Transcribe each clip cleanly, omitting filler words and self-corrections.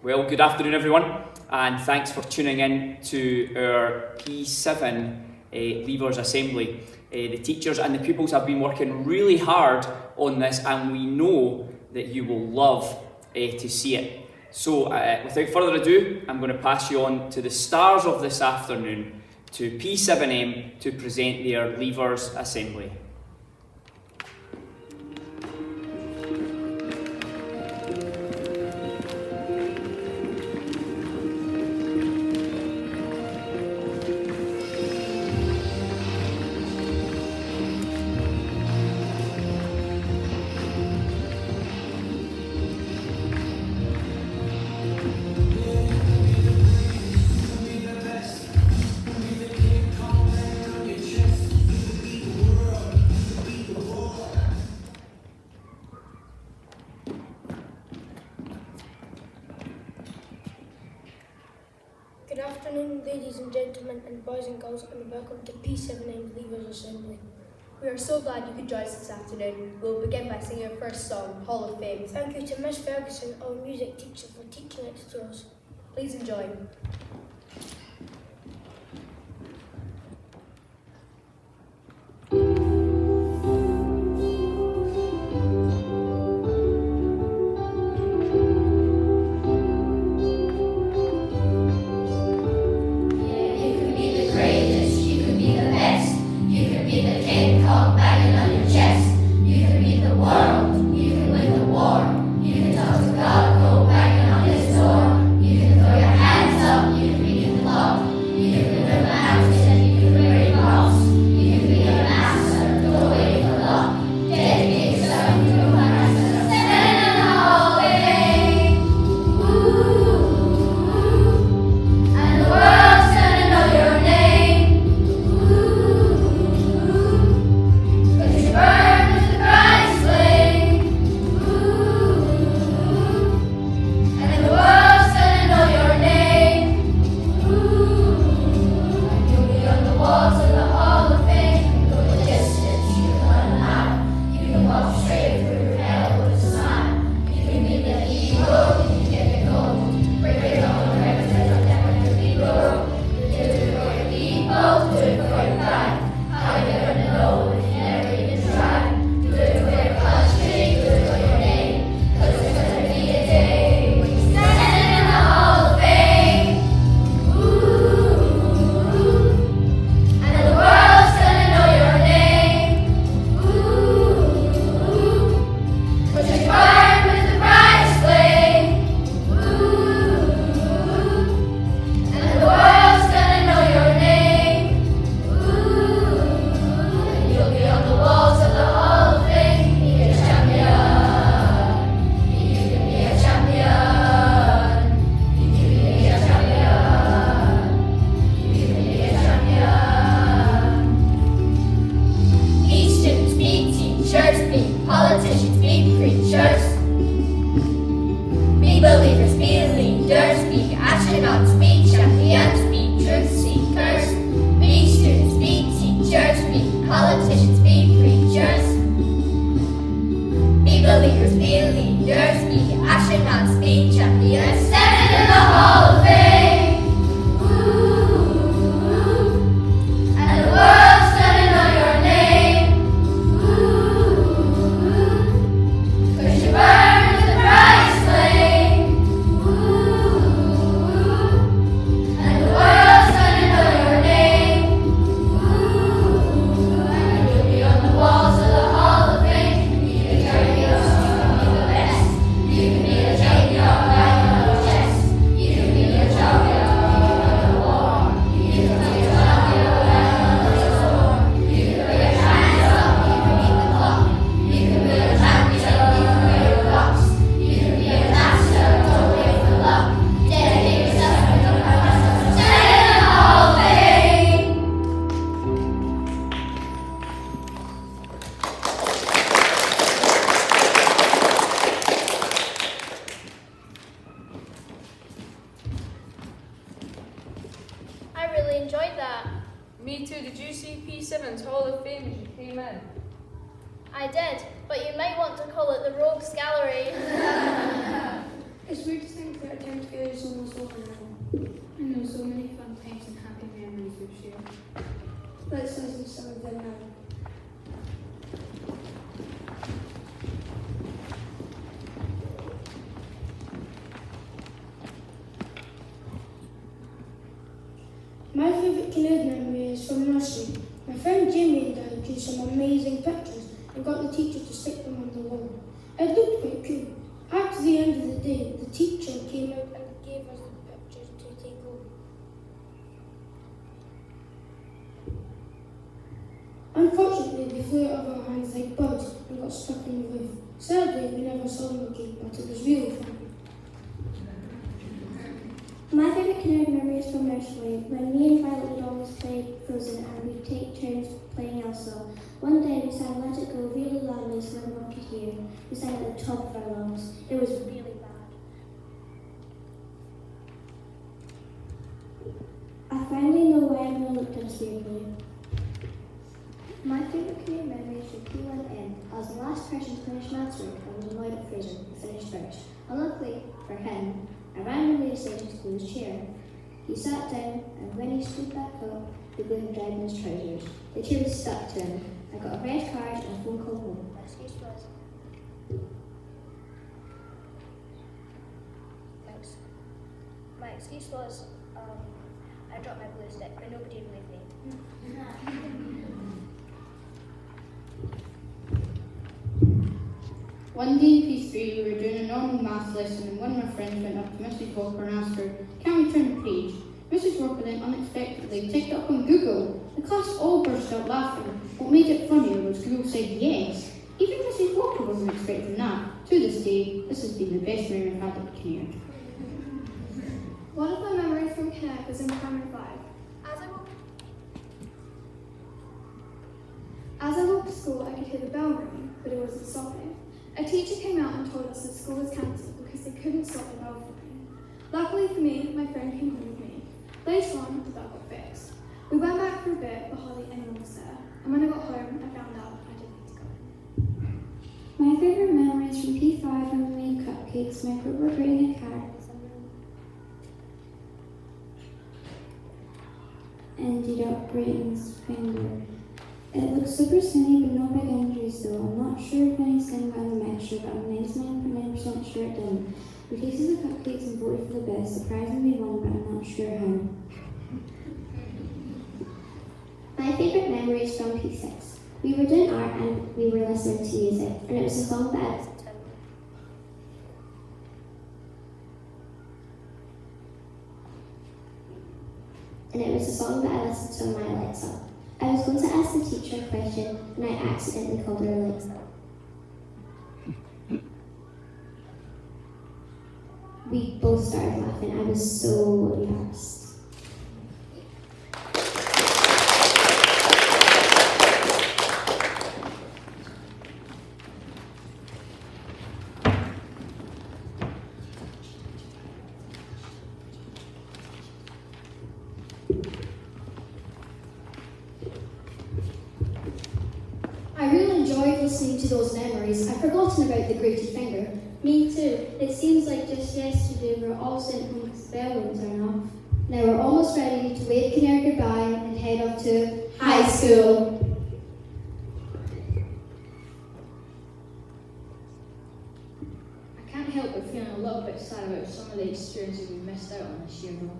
Well, good afternoon everyone, and thanks for tuning in to our P7 Leavers Assembly. The teachers and the pupils have been working really hard on this, and we know that you will love to see it. So without further ado, I'm going to pass you on to the stars of this afternoon, to P7M, to present their Leavers Assembly. Good afternoon, ladies and gentlemen, and boys and girls, and welcome to P7M Leavers Assembly. We are so glad you could join us this afternoon. We'll begin by singing our first song, Hall of Fame. Thank you to Miss Ferguson, our music teacher, for teaching it to us. Please enjoy. Me too. Did you see P7's Hall of Fame as you came in? I did, but you might want to call it the Rogues Gallery. It's weird to think that I tend to be year is almost over now. I know so many fun times and happy memories we've shared. Let's listen to some of them now. My favourite canoe memory is from nursery. My friend Jamie and I drew some amazing pictures and got the teacher to stick them on the wall. It looked quite cool. At the end of the day, the teacher came out and gave us the pictures to take home. Unfortunately, they flew out of our hands like birds and got stuck in the roof. Sadly, we never saw them again, but it was really fun. My favourite canoe memory is from nursery, when me and Violet would always play Frozen and we'd take turns playing also. One day we sang Let It Go really loudly so everyone could hear. We sang at the top of our lungs. It was really bad. I finally know why everyone looked at us weirdly. My favourite canoe memory is from P7M. I was the last person to finish maths work and was annoyed at Fraser, who finished first. Unluckily for him, I randomly decided to pull his chair. He sat down, and when he stood back up, the glue had dried in his trousers. The chair was stuck to him. I got a red card and a phone call home. My excuse was... Thanks. My excuse was, I dropped my glue stick, but nobody believed me. One day in P3, we were doing a normal maths lesson and one of my friends went up to Mrs. Walker and asked her, "Can we turn the page?" Mrs. Walker then unexpectedly checked it up on Google. The class all burst out laughing. What made it funnier was Google said yes. Even Mrs. Walker wasn't expecting that. To this day, this has been the best memory I've had at Kinnaird. One of my memories from Kinnaird was in primary 5. As I walked to school, I could hear the bell ringing, but it wasn't stopping. A teacher came out and told us that school was cancelled because they couldn't stop the bell from ringing. Luckily for me, my friend came home with me. Later on, the bell got fixed. We went back for a bit, but hardly anyone was there. And when I got home, I found out I didn't need to go in. My favourite memory is from P5 when we made cupcakes. My group were bringing a card. Ended up breaking his finger. It looks super skinny, but no big injuries though. I'm not sure if any skin got in the mixture, but I'm 99.9% sure it didn't. We tasted the cupcakes and voted for the best. Surprisingly won, but I'm not sure how. My favourite memory is from P6. We were doing art and we were listening to music, and it was a song that I listened to. And it was a song that I listened to on my Alexa. I was going to ask the teacher a question, and I accidentally called her Alexa. We both started laughing. I was so embarrassed. I really enjoyed listening to those memories. I'd forgotten about the grated finger. Me too. It seems like just yesterday we were all sent home because the bell wouldn't turn off. Now we're almost ready to wave Kinnaird goodbye and head off to high school. I can't help but feeling a little bit sad about some of the experiences we missed out on this year though.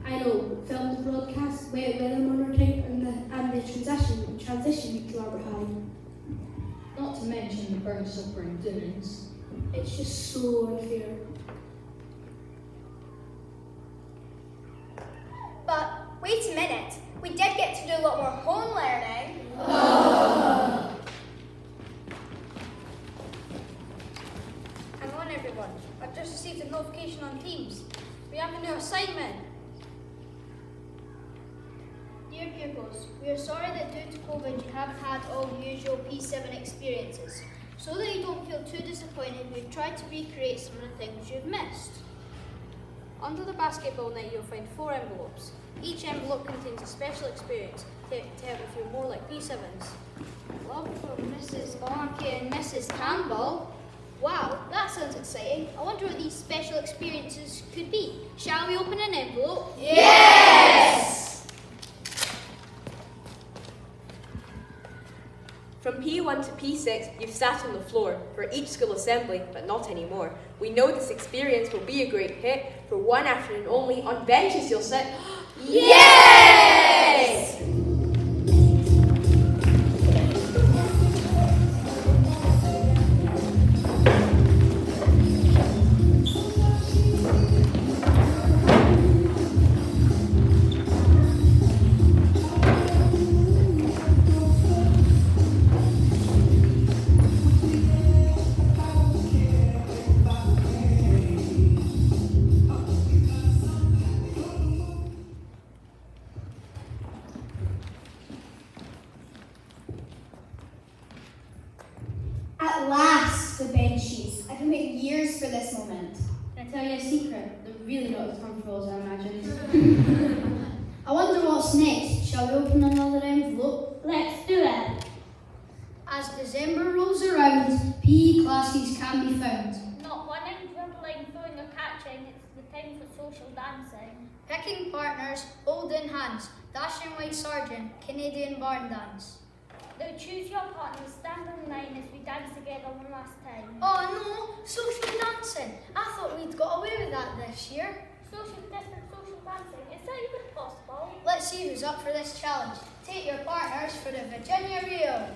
I know, filmed broadcast, weather monitoring, and the transition to Albert High. Not to mention the burnt supper and dinners. It's just so unfair. But wait a minute, we did get to do a lot more home learning. Hang on everyone, I've just received a notification on Teams. We have a new assignment. Dear pupils, we are sorry that due to COVID you haven't had all usual P7 experiences. So that you don't feel too disappointed, we've tried to recreate some of the things you've missed. Under the basketball net you'll find 4 envelopes. Each envelope contains a special experience to help you feel more like P7s. Love from Mrs. Blanke and Mrs. Campbell. Wow, that sounds exciting. I wonder what these special experiences could be. Shall we open an envelope? Yes! From P1 to P6, you've sat on the floor for each school assembly, but not anymore. We know this experience will be a great hit. For one afternoon only, on benches you'll sit. Yes! At last, the benches. I've been waiting years for this moment. Can I tell you a secret? They're really not as comfortable as I imagined. I wonder what's next. Shall we open another envelope? Let's do it. As December rolls around, PE classes can be found. Not running, dribbling, throwing or catching. It's the time for social dancing. Picking partners, holding hands, dashing white sergeant, Canadian barn dance. Now choose your partner, stand in line as we dance together one last time. Oh no, social dancing. I thought we'd got away with that this year. Social distance, social dancing, is that even possible? Let's see who's up for this challenge. Take your partners for the Virginia Reel.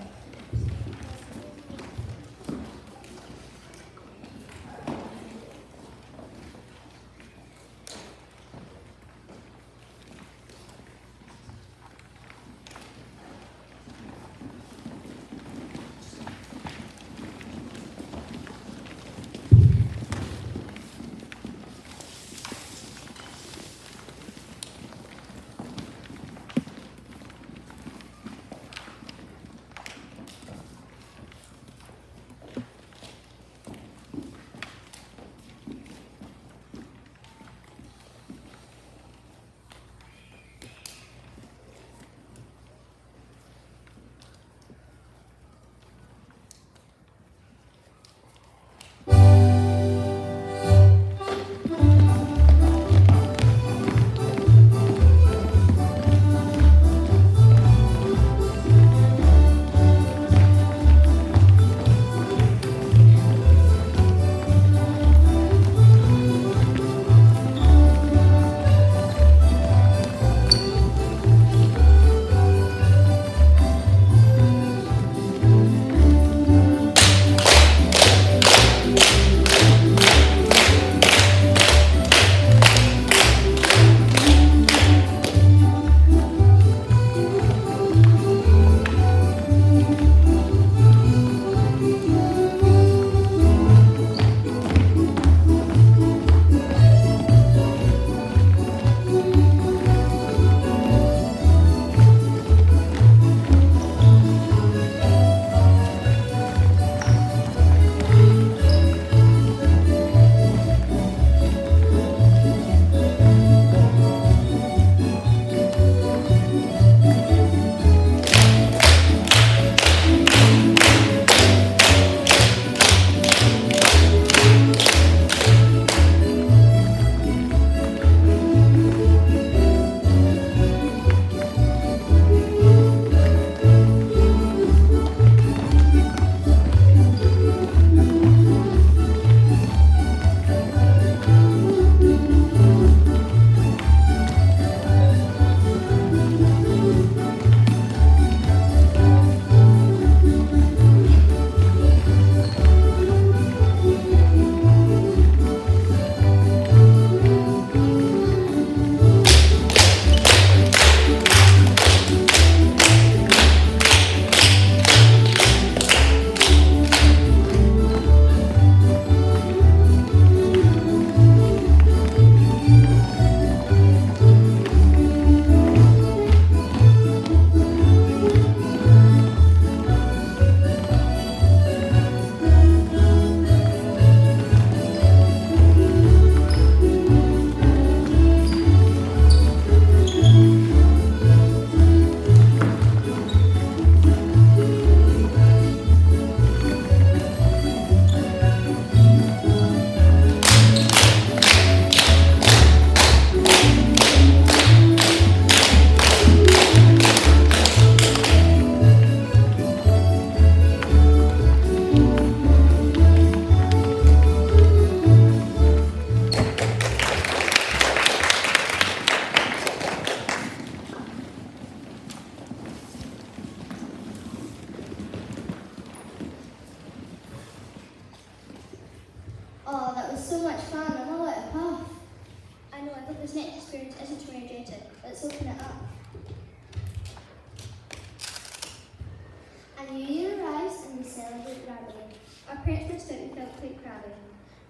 Exactly.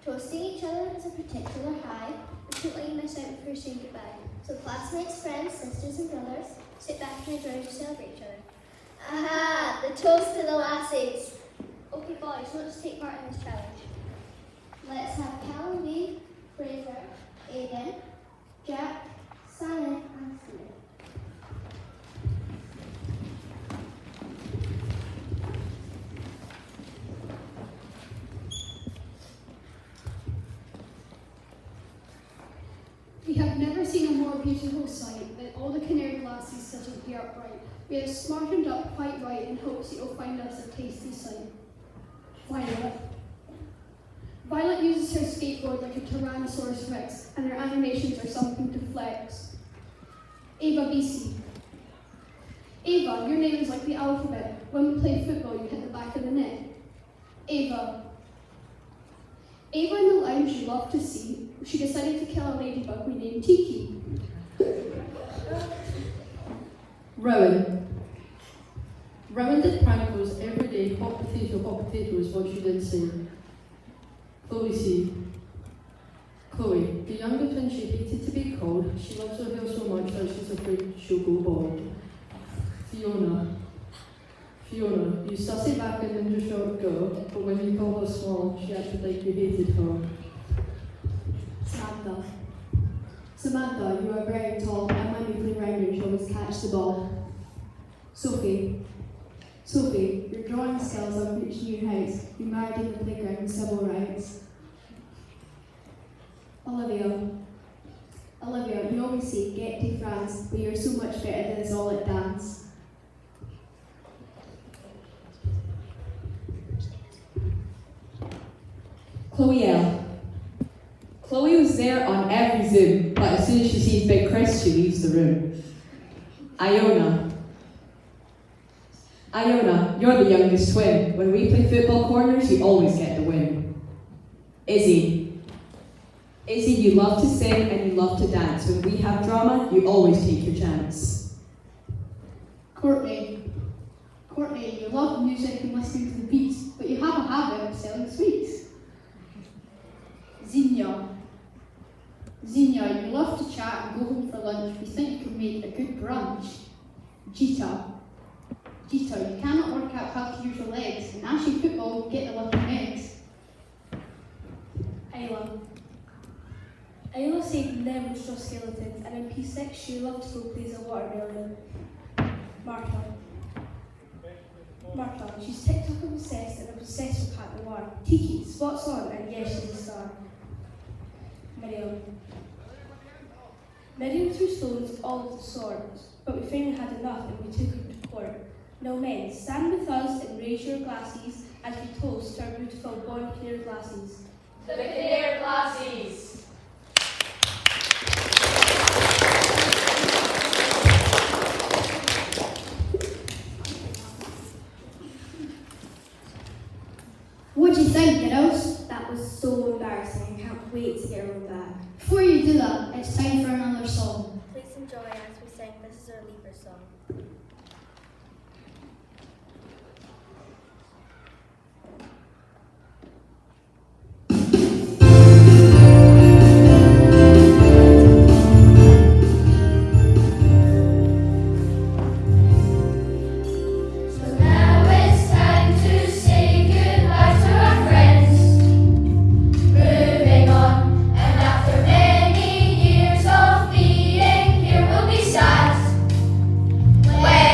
Toasting each other is a particular high, but don't let you miss out before saying goodbye. So classmates, friends, sisters and brothers, sit back and enjoy to celebrate each other. Aha! The toast to the lassies! Okay boys, let's take part in this challenge. Let's have Callum B, Fraser, Aidan, Jack, Simon and Steve. We have never seen a more beautiful sight than all the canary lassies sitting here upright. We have smartened up quite right in hopes that you'll find us a tasty sight. Violet. Violet uses her skateboard like a Tyrannosaurus Rex, and her animations are something to flex. Ava BC. Ava, your name is like the alphabet. When we play football, you hit the back of the net. Ava. Ava in the lounge you love to see, she decided to kill a ladybug we named Tiki. Rowan. Rowan did prank calls every day, hot potato is what she did say. Chloe C. Chloe, the younger twin she hated to be called, she loves her hair so much that she's afraid she'll go bald. Fiona. Fiona, you sussy back and ninja short girl, but when you call her small, she acted like you hated her. Samantha. Samantha, you are very tall and when we play round you always catch the ball. Sophie. Sophie, your drawing skills have reached new heights. You married in the playground several rounds. Olivia. Olivia, you always say get to France, but you're so much better than us all at dance. Chloe L. Chloe was there on every Zoom, but as soon as she sees Big Chris, she leaves the room. Iona. Iona, you're the youngest twin. When we play football corners, you always get the win. Izzy. Izzy, you love to sing and you love to dance. When we have drama, you always take your chance. Courtney. Courtney, you love music and listening to the beats, but you have a habit of selling sweets. Xenia. Xenia, you love to chat and go home for lunch. We think you can make a good brunch. Gita. Gita, you cannot work out how to use your legs. In Ashley football, you get the lucky eggs. Ayla. Ayla said never was just skeletons, and in P6 she loved to go play as a watermelon. Martha. Martha, she's TikTok obsessed and obsessed with Pat Noir. Tiki, spots on, and yes, she's a star. Miriam. Miriam threw stones all of the sorts, but we finally had enough and we took her to court. Now men, stand with us and raise your glasses as we toast to our beautiful born Canary lassies. The Canary lassies! What do you think, girls? That was so embarrassing. I can't wait to get her back. Before you do that, it's time for another song. Please enjoy as we sing This Is Our Leavers song. When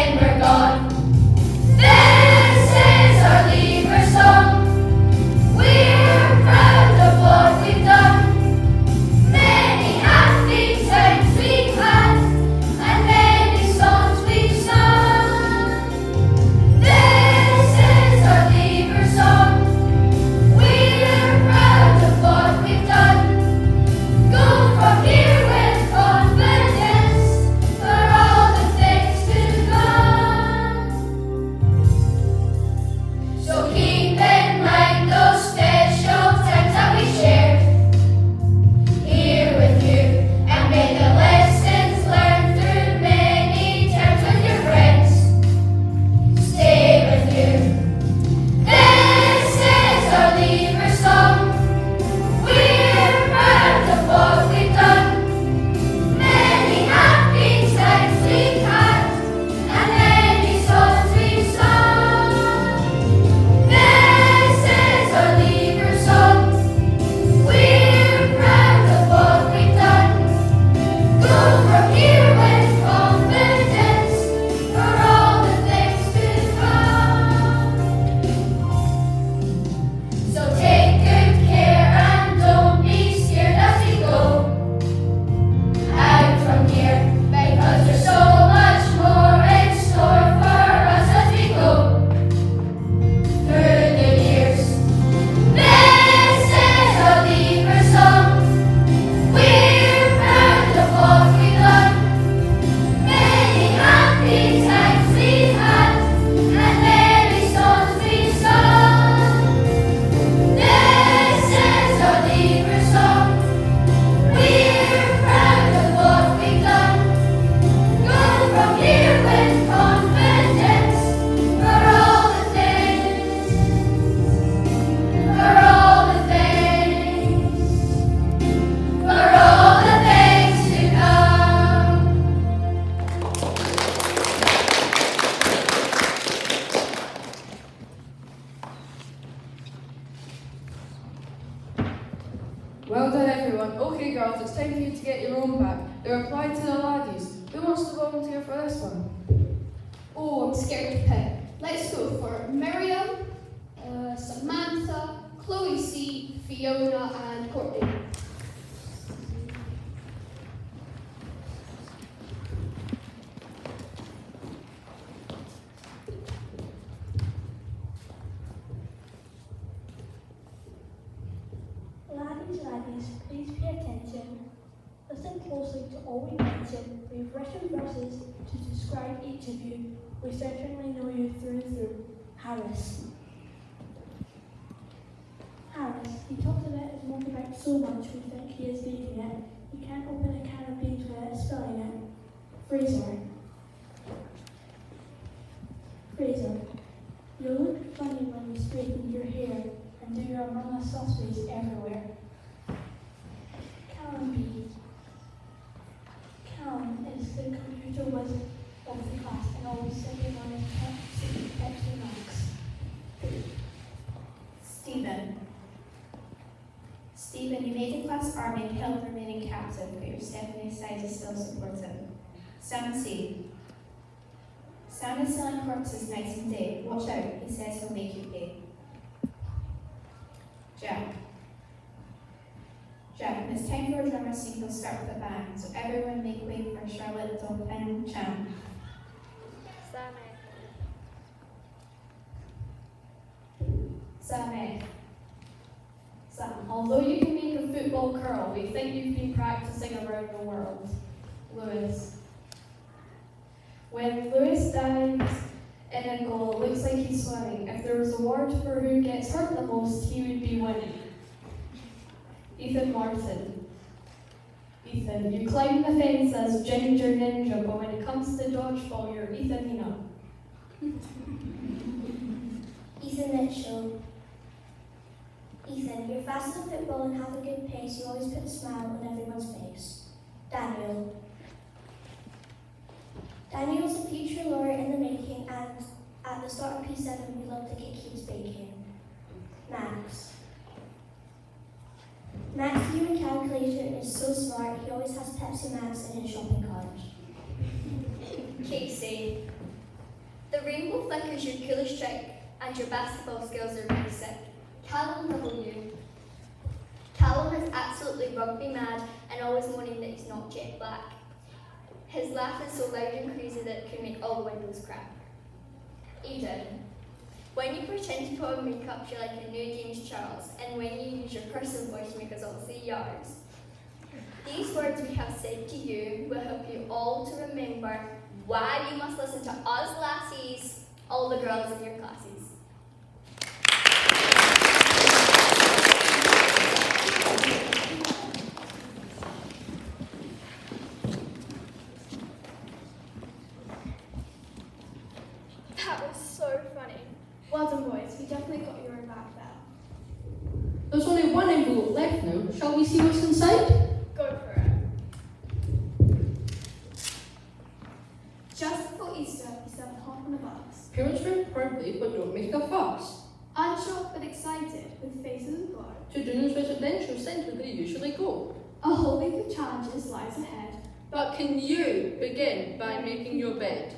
first one? Oh, I'm scared to pick. Let's go for Miriam, Samantha, Chloe C, Fiona, and Courtney. Laddies, please pay attention. Listen closely to all we mention. We've written verses to describe each of you. We certainly know you through and through. Harris. Harris, he talks about his motorbike so much we think he is leaving it. He can't open a can of beans without spilling it. Fraser. Fraser, you look funny when you straighten your hair and do your Among Us sausages everywhere. Callum B. Callum is the computer wizard of the class and always sitting on his Pepsi Max. Stephen, you made the class army and held remaining captive, but your Stephanie's side is still supportive. Sam C. Sam is selling corpses night and day. Watch out, he says he'll make you pay. Jack, it's time for a drummer scene. He'll start with a bang, so everyone make way for Charlotte Dolphin Chan. Sam, although you can make a football curl, we think you've been practicing around the world. Lewis. When Lewis dives in a goal, it looks like he's swimming. If there was a award for who gets hurt the most, he would be winning. Ethan Martin. Ethan, you climb the fence as Ginger Ninja, but when it comes to dodgeball, you're Ethanina. Ethan Mitchell. Ethan, you're fast at football and have a good pace. You always put a smile on everyone's face. Daniel. Daniel's a future lawyer in the making, and at the start of P7, we love the cake keeps baking. Max. Max, the human calculator, is so smart, he always has Pepsi Max in his shopping cart. Casey. The rainbow flickers your coolest trick, and your basketball skills are really sick. Callum W. Callum is absolutely rugby mad and always moaning that he's not jet black. His laugh is so loud and crazy that it can make all the windows crack. Aidan. When you pretend to put on makeup, you're like a new James Charles, and when you use your person voice, you make us all say yours. These words we have said to you will help you all to remember why you must listen to us lassies, all the girls in your classes. That was so funny. Well done, boys. You definitely got your own back there. There's only one envelope left now. Shall we see what's inside? Go for it. Just before Easter, we sent home on the bus. Parents drink proudly, but don't make a fuss. Unsure but excited, with faces aglow. To Dunham's residential centre they usually go. A whole week of challenges lies ahead. But can you begin by making your bed?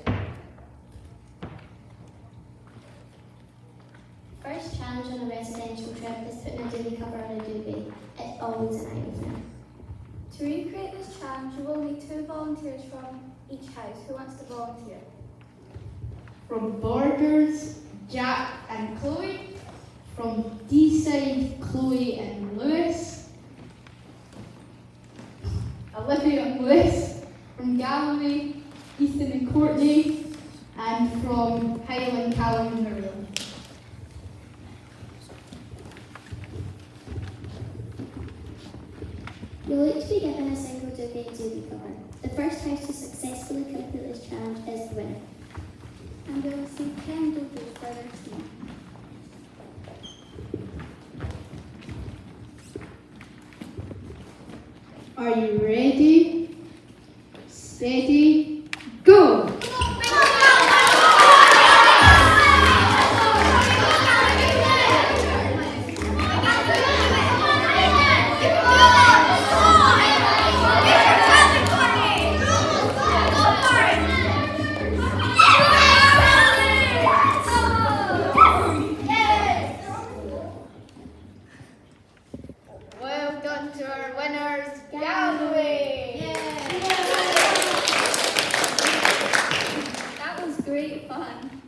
First challenge on a residential trip is putting a duvet cover on a duvet. It's always an nightmare. To recreate this challenge, you will need 2 volunteers from each house. Who wants to volunteer? From Borders, Jack and Chloe. From D-side, Chloe and Lewis. Olivia and Lewis. From Galloway, Ethan and Courtney. And from Highland, Callum and Miriam. You'll look to be given a single duvet cover. The first house to successfully complete this challenge is the winner. And you'll receive 10 duvets for their team. Are you ready? Steady, go! great fun.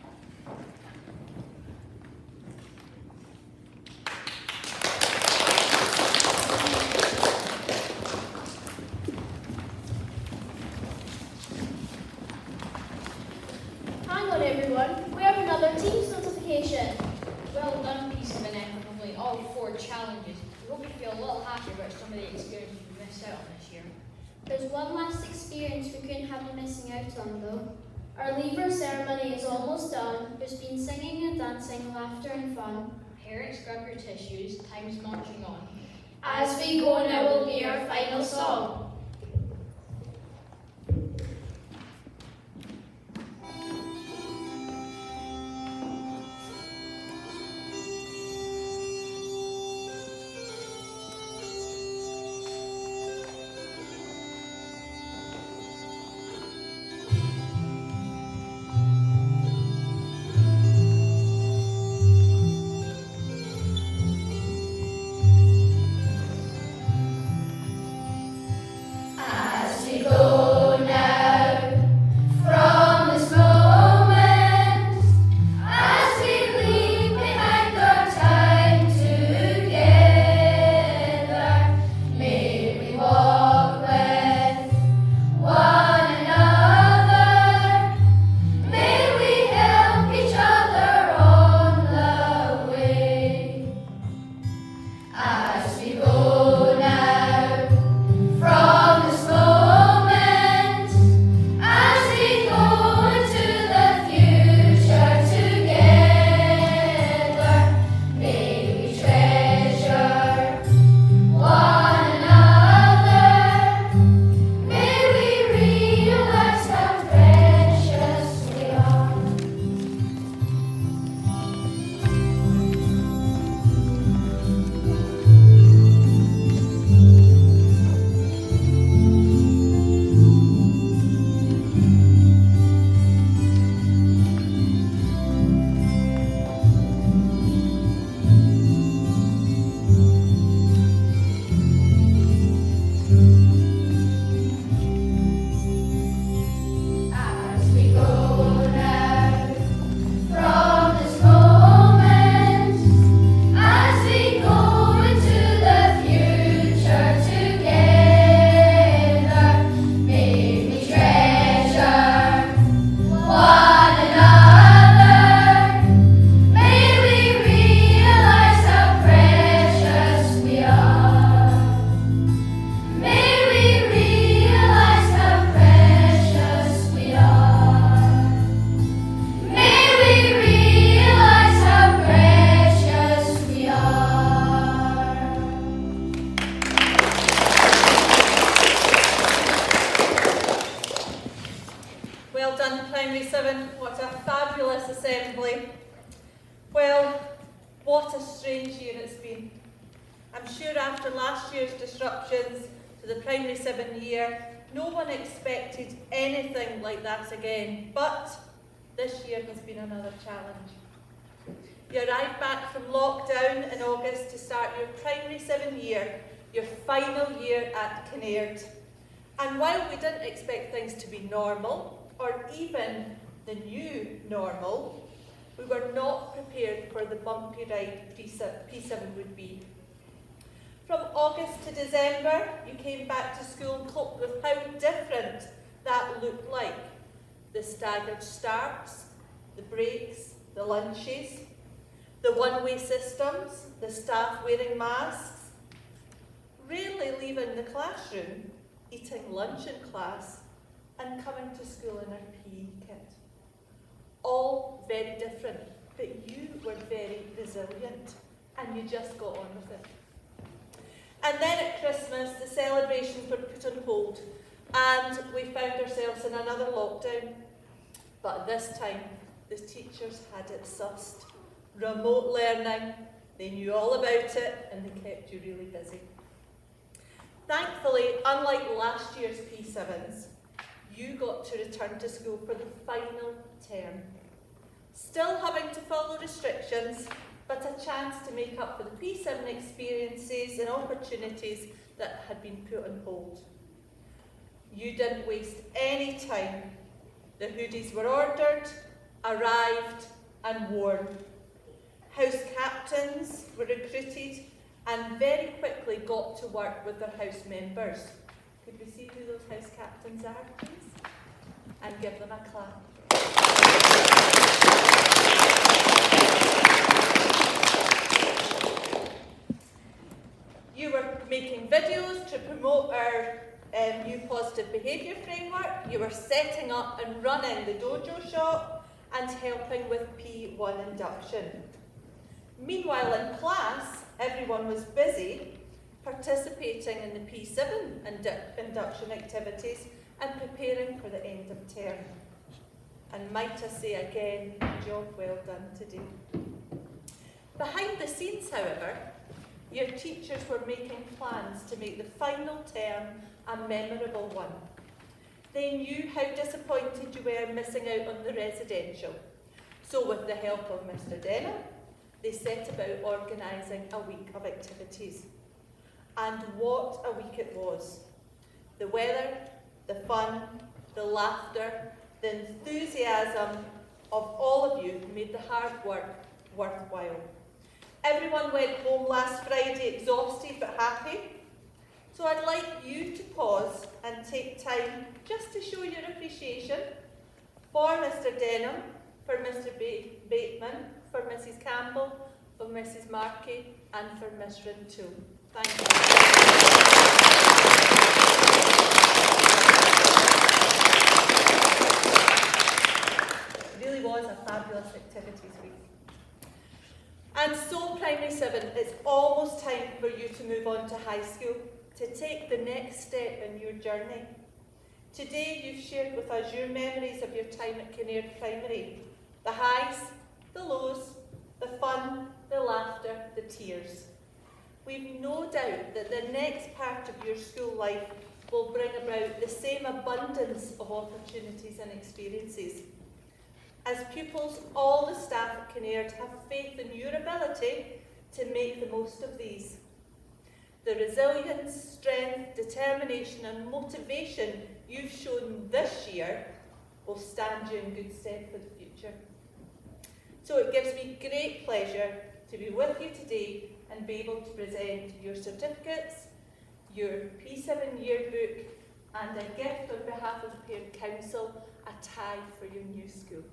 Hang on everyone, we have another Teams notification. Well done, P7M, for completing all 4 challenges. We hope you feel a little happy about some of the experiences we missed out on this year. There's one last experience we couldn't have you missing out on though. Our Leavers ceremony is almost done. There's been singing and dancing, laughter and fun. Parents, grab your tissues, time's marching on. As we go now will be our final song. Primary 7, what a fabulous assembly. Well, what a strange year it's been. I'm sure after last year's disruptions to the Primary 7 year, no one expected anything like that again, but this year has been another challenge. You arrived back from lockdown in August to start your Primary 7 year, your final year at Kinnaird. And while we didn't expect things to be normal, or even the new normal, we were not prepared for the bumpy ride P7 would be. From August to December, you came back to school and coped with how different that looked like. The staggered starts, the breaks, the lunches, the one-way systems, the staff wearing masks, rarely leaving the classroom, eating lunch in class, and coming to school in our PE kit. All very different, but you were very resilient, and you just got on with it. And then at Christmas, the celebrations were put on hold, and we found ourselves in another lockdown. But this time, the teachers had it sussed. Remote learning, they knew all about it, and they kept you really busy. Thankfully, unlike last year's P7s, you got to return to school for the final term. Still having to follow restrictions, but a chance to make up for the P7 experiences and opportunities that had been put on hold. You didn't waste any time. The hoodies were ordered, arrived and worn. House captains were recruited and very quickly got to work with their house members. Could we see who those house captains are, please? And give them a clap. You were making videos to promote our new positive behaviour framework. You were setting up and running the dojo shop and helping with P1 induction. Meanwhile, in class, everyone was busy participating in the P7 induction activities and preparing for the end of term. And might I say again, job well done today. Behind the scenes, however, your teachers were making plans to make the final term a memorable one. They knew how disappointed you were missing out on the residential. So with the help of Mr. Denham, they set about organising a week of activities. And what a week it was. The weather, the fun, the laughter, the enthusiasm of all of you made the hard work worthwhile. Everyone went home last Friday exhausted but happy. So I'd like you to pause and take time just to show your appreciation for Mr. Denham, for Mr. Bateman, for Mrs. Campbell, for Mrs. Markey, and for Miss Rintoul. Thank you. It really was a fabulous activities week. And so Primary 7, it's almost time for you to move on to high school, to take the next step in your journey. Today you've shared with us your memories of your time at Kinnaird Primary. The highs, the lows, the fun, the laughter, the tears. We've no doubt that the next part of your school life will bring about the same abundance of opportunities and experiences. As pupils, all the staff at Kinnaird have faith in your ability to make the most of these. The resilience, strength, determination and motivation you've shown this year will stand you in good stead for the future. So it gives me great pleasure to be with you today and be able to present your certificates, your P7 yearbook, and a gift on behalf of the Parent Council, a tie for your new school.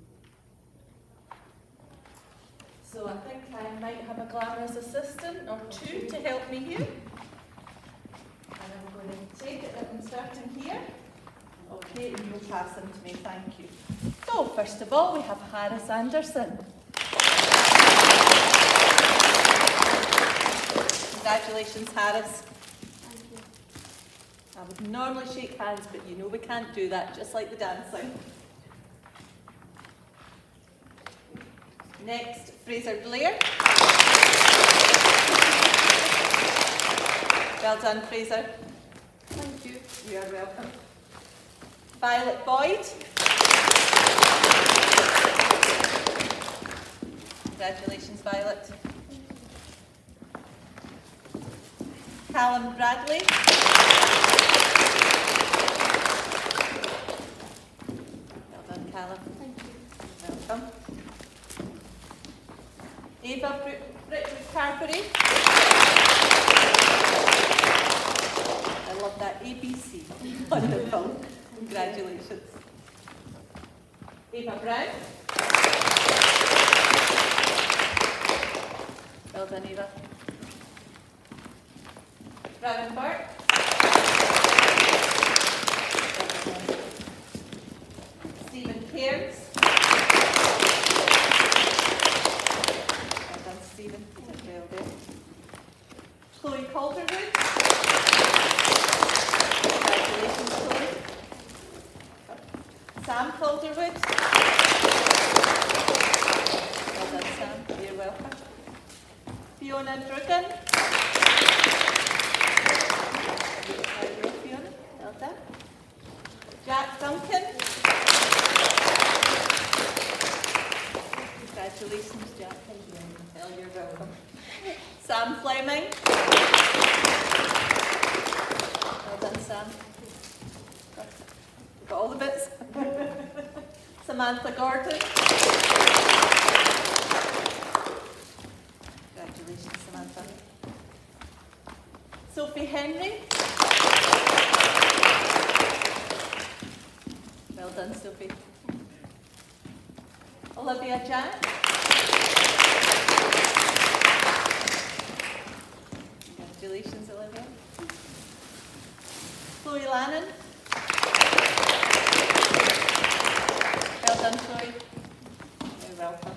So I think I might have a glamorous assistant or two to help me here. And I'm going to take it and insert in here. Okay, and you'll pass them to me, thank you. So first of all, we have Harris Anderson. Congratulations, Harris. Thank you. I would normally shake hands, but you know we can't do that, just like the dancing. Next, Fraser Blair. Well done, Fraser. Thank you. You are welcome. Violet Boyd. Congratulations, Violet. Callum Bradley. Well done, Callum. Thank you. Welcome. Ava Brittwood Carberry. I love that ABC. Wonderful. Congratulations. Ava Brown. Well done, Eva. Robin Burke. Stephen Cairns. Well done, Stephen. Well done. Chloe Calderwood. Congratulations, Chloe. Sam Calderwood. Well done, Sam. You're welcome. Fiona Drugan. Fiona. Well done. Jack Duncan. Congratulations, Jack. Well, you're welcome. Sam Fleming. Well done, Sam. Got all the bits. Samantha Gordon. Congratulations, Samantha. Sophie Henry. Well done, Sophie. Olivia Jack. Congratulations, Olivia. Chloe Lannon. Well done, Chloe. You're welcome.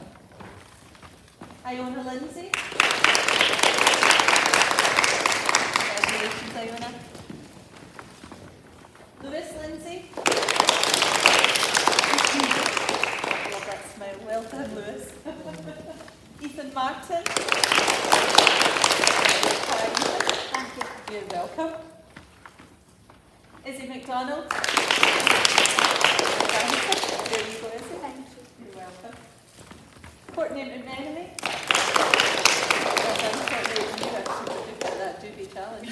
Iona Lindsay. Congratulations, Iona. Lewis Lindsay. Love that smile. Well done, Lewis. Ethan Martin. Thank you. You're welcome. Izzy McDonald. There you go, Izzy. Thank you. You're welcome. Courtney McMenemy. Well done, Courtney. You actually did get that doobie challenge.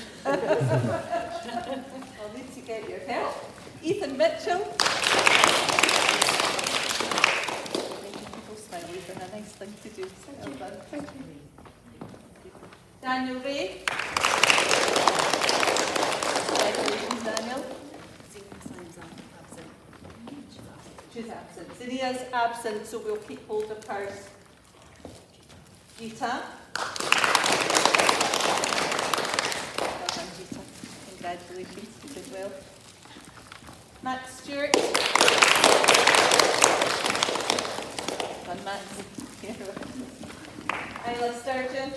I'll need to get your help. Ethan Mitchell. Making people smile, Ethan, a nice thing to do. Well done. Thank you. Daniel Ray. Congratulations, Daniel. She's absent. Zenia's absent, so we'll keep hold of hers. Gita. Well done, Gita. Congratulations, you did well. Max Stewart. Well done, Max. Isla Sturgeon.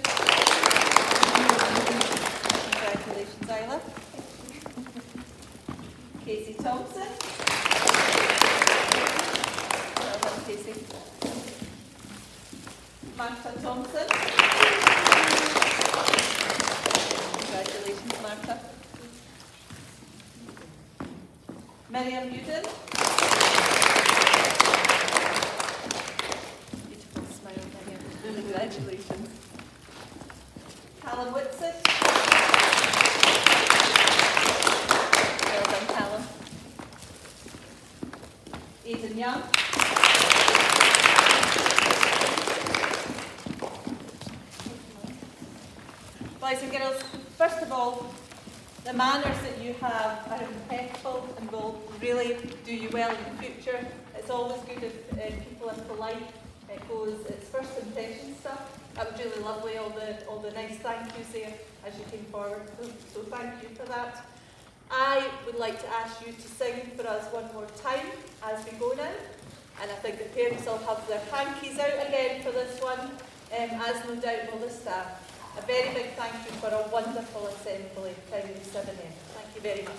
Congratulations, Isla. Casey Thompson. Well done, Casey. Martha Thompson. Congratulations, Martha. Miriam Uden. Beautiful smile, Miriam. Congratulations. Callum Whitson. Well done, Callum. Aidan Young. Boys and girls, first of all, the manners that you have are impeccable and will really do you well in the future. It's always good if people are polite. It's first impression stuff. That was really lovely, all the nice thank yous there as you came forward. So thank you for that. I would like to ask you to sing for us one more time as we go now. And I think the parents will have their hankies out again for this one, as no doubt will the staff. A very big thank you for a wonderful assembly, Primary 7M. Thank you very much.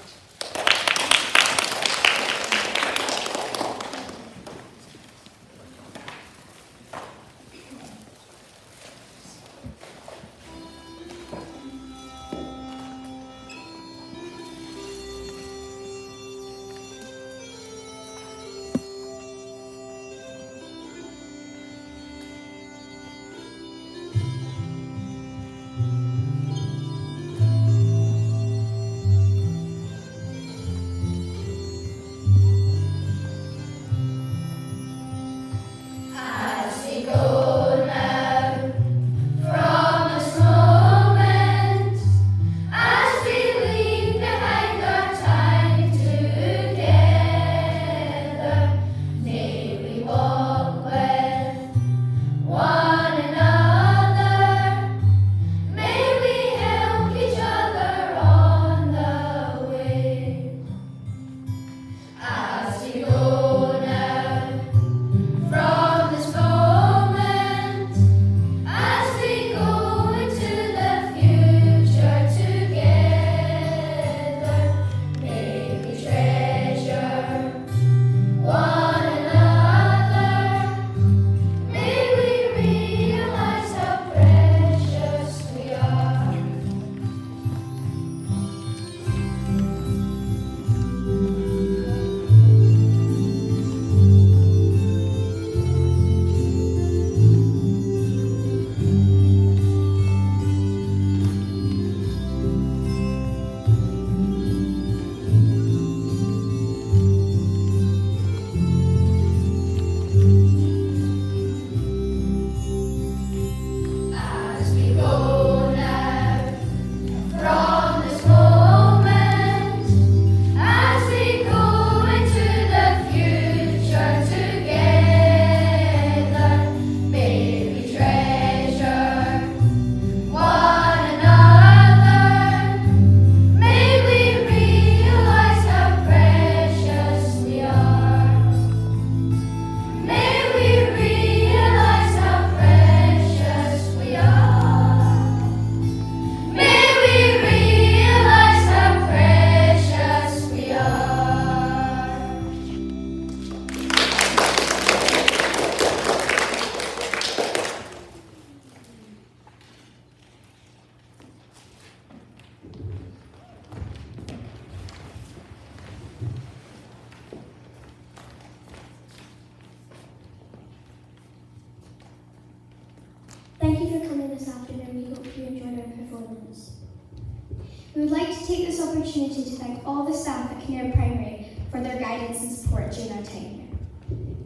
We would like to take this opportunity to thank all the staff at Kinnaird Primary for their guidance and support during our time here.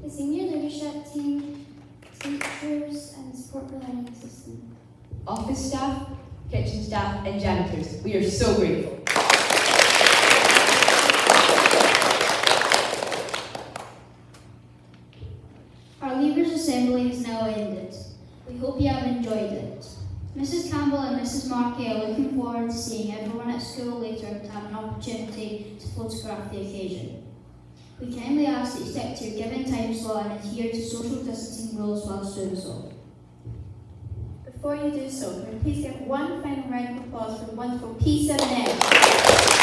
The senior leadership team, teachers and support for learning assistants. Office staff, kitchen staff, and janitors. We are so grateful. Our Leavers Assembly has now ended. We hope you have enjoyed it. Mrs. Campbell and Mrs. Markey are looking forward to seeing everyone at school later to have an opportunity to photograph the occasion. We kindly ask that you stick to your given time slot and adhere to social distancing rules whilst doing so. Before you do so, can we please give one final round of applause for the wonderful P7M?